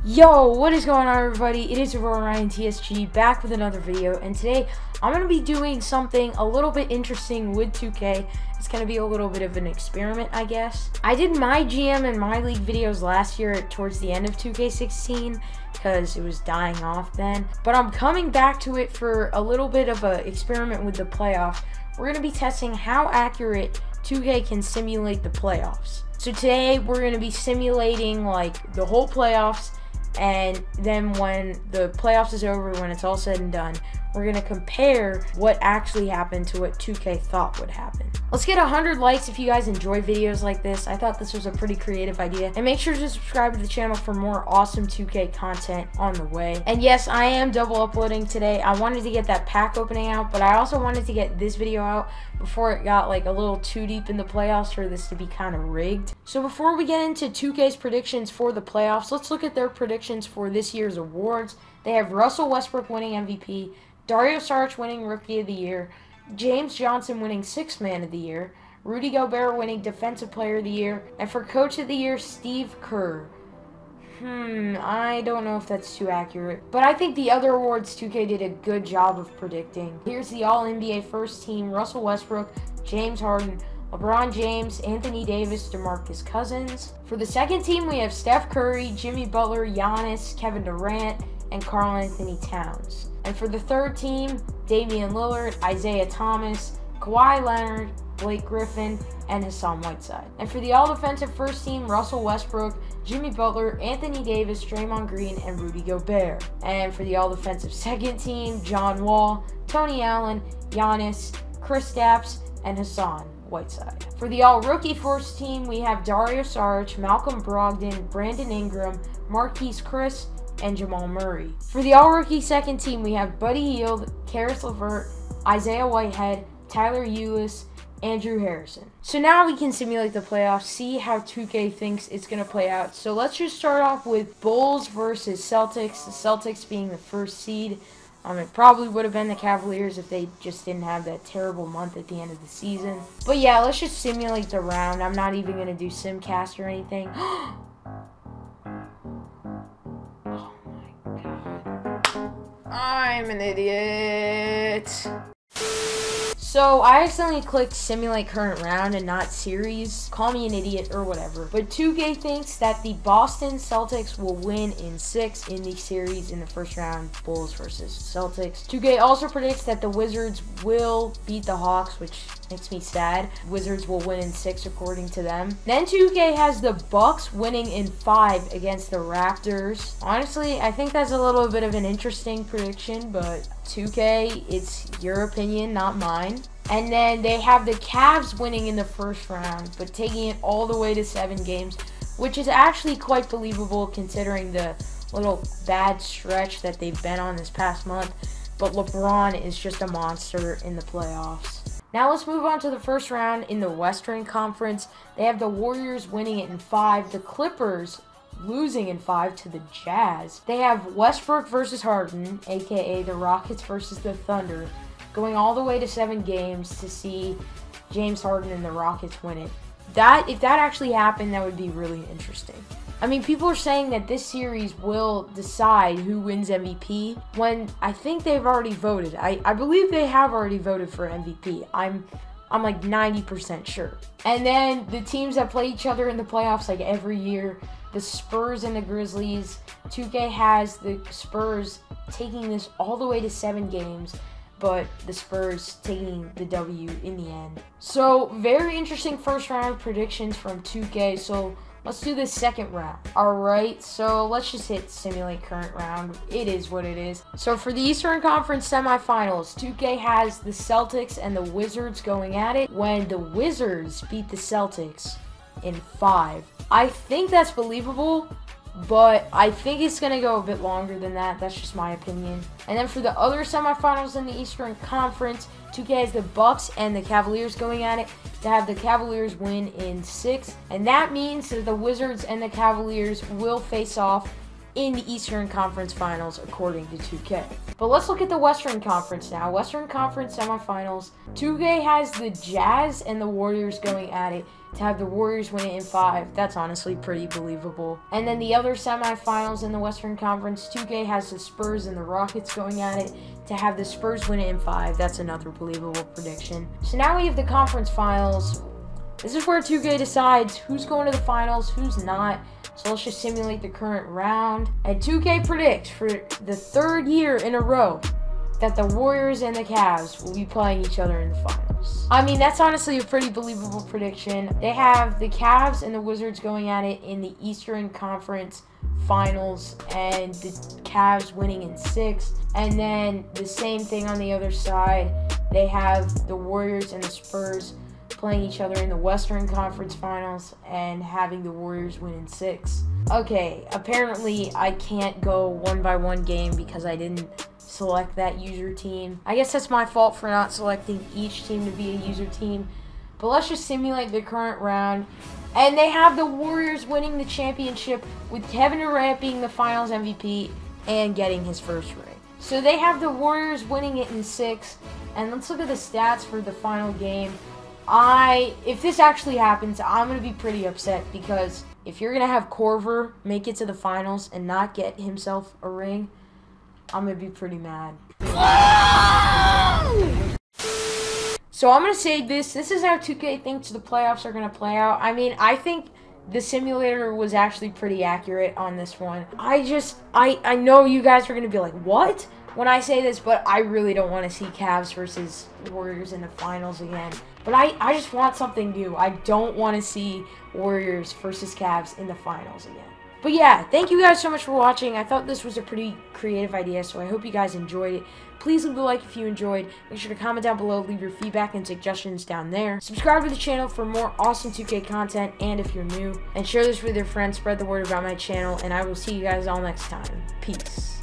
Yo, what is going on, everybody? It is your boy Ryan TSG back with another video, and today I'm going to be doing something a little bit interesting with 2K. It's going to be a little bit of an experiment, I guess. I did my GM and my league videos last year towards the end of 2K16 because it was dying off then, but I'm coming back to it for a little bit of an experiment with the playoffs. We're going to be testing how accurate 2K can simulate the playoffs. So today we're going to be simulating like the whole playoffs, and then when the playoffs is over, when it's all said and done, we're going to compare what actually happened to what 2K thought would happen. Let's get 100 likes if you guys enjoy videos like this. I thought this was a pretty creative idea. And make sure to subscribe to the channel for more awesome 2K content on the way. And yes, I am double uploading today. I wanted to get that pack opening out, but I also wanted to get this video out before it got like a little too deep in the playoffs for this to be kind of rigged. So before we get into 2K's predictions for the playoffs, let's look at their predictions for this year's awards. They have Russell Westbrook winning MVP, Dario Saric winning Rookie of the Year, James Johnson winning Sixth Man of the Year, Rudy Gobert winning Defensive Player of the Year, and for Coach of the Year, Steve Kerr. I don't know if that's too accurate, but I think the other awards 2K did a good job of predicting. Here's the All-NBA First Team: Russell Westbrook, James Harden, LeBron James, Anthony Davis, DeMarcus Cousins. For the second team, we have Steph Curry, Jimmy Butler, Giannis, Kevin Durant, and Karl Anthony Towns. And for the third team, Damian Lillard, Isaiah Thomas, Kawhi Leonard, Blake Griffin, and Hassan Whiteside. And for the all-defensive first team, Russell Westbrook, Jimmy Butler, Anthony Davis, Draymond Green, and Rudy Gobert. And for the all-defensive second team, John Wall, Tony Allen, Giannis, Kristaps, and Hassan Whiteside. For the all-rookie first team, we have Dario Saric, Malcolm Brogdon, Brandon Ingram, Marquise Chris, and Jamal Murray. For the all-rookie second team, we have Buddy Hield, Karis LeVert, Isaiah Whitehead, Tyler Ulis, Andrew Harrison. So now we can simulate the playoffs, see how 2K thinks it's going to play out. So let's just start off with Bulls versus Celtics, the Celtics being the first seed. It probably would have been the Cavaliers if they just didn't have that terrible month at the end of the season. But yeah, let's just simulate the round. I'm not even going to do SimCast or anything. Oh my god. I'm an idiot. So I accidentally clicked simulate current round and not series. Call me an idiot or whatever. But 2K thinks that the Boston Celtics will win in 6 in the series in the first round, Bulls versus Celtics. 2K also predicts that the Wizards will beat the Hawks, which makes me sad. Wizards will win in 6 according to them. Then 2K has the Bucks winning in 5 against the Raptors. Honestly, I think that's a little bit of an interesting prediction, but 2K, it's your opinion, not mine. And then they have the Cavs winning in the first round, but taking it all the way to 7 games, which is actually quite believable considering the little bad stretch that they've been on this past month. But LeBron is just a monster in the playoffs. Now let's move on to the first round in the Western Conference. They have the Warriors winning it in 5, the Clippers losing in 5 to the Jazz. They have Westbrook versus Harden, aka the Rockets versus the Thunder, going all the way to 7 games to see James Harden and the Rockets win it. If that actually happened, that would be really interesting. I mean, people are saying that this series will decide who wins MVP when I think they've already voted. I believe they have already voted for MVP. I'm like 90% sure. And then the teams that play each other in the playoffs like every year, the Spurs and the Grizzlies. 2K has the Spurs taking this all the way to 7 games, but the Spurs taking the W in the end. So, very interesting first round predictions from 2K. So, let's do the second round. Alright, so let's just hit simulate current round. It is what it is. So, for the Eastern Conference semifinals, 2K has the Celtics and the Wizards going at it when the Wizards beat the Celtics in 5. I think that's believable, but I think it's going to go a bit longer than that. That's just my opinion. And then for the other semifinals in the Eastern Conference, 2K has the Bucks and the Cavaliers going at it to have the Cavaliers win in 6. And that means that the Wizards and the Cavaliers will face off in the Eastern Conference Finals according to 2K. But let's look at the Western Conference now. Western Conference semifinals. 2K has the Jazz and the Warriors going at it to have the Warriors win it in 5. That's honestly pretty believable. And then the other semifinals in the Western Conference, 2K has the Spurs and the Rockets going at it to have the Spurs win it in 5. That's another believable prediction. So now we have the conference finals. This is where 2K decides who's going to the finals, who's not. So let's just simulate the current round. And 2K predicts for the 3rd year in a row that the Warriors and the Cavs will be playing each other in the finals. I mean, that's honestly a pretty believable prediction. They have the Cavs and the Wizards going at it in the Eastern Conference Finals, and the Cavs winning in 6. And then the same thing on the other side. They have the Warriors and the Spurs playing each other in the Western Conference Finals and having the Warriors win in 6. Okay, apparently I can't go 1-by-1 game because I didn't select that user team. I guess that's my fault for not selecting each team to be a user team. But let's just simulate the current round. And they have the Warriors winning the championship with Kevin Durant being the Finals MVP and getting his first ring. So they have the Warriors winning it in 6. And let's look at the stats for the final game. If this actually happens, I'm going to be pretty upset, because if you're going to have Korver make it to the finals and not get himself a ring, I'm going to be pretty mad. So I'm going to say this is how 2K thinks the playoffs are going to play out. I mean, I think the simulator was actually pretty accurate on this one. I know you guys are going to be like, what? When I say this, but I really don't want to see Cavs versus Warriors in the finals again. But I just want something new. I don't want to see Warriors versus Cavs in the finals again. But yeah, thank you guys so much for watching. I thought this was a pretty creative idea, so I hope you guys enjoyed it. Please leave a like if you enjoyed. Make sure to comment down below, leave your feedback and suggestions down there. Subscribe to the channel for more awesome 2K content, and if you're new, and share this with your friends, spread the word about my channel, and I will see you guys all next time. Peace.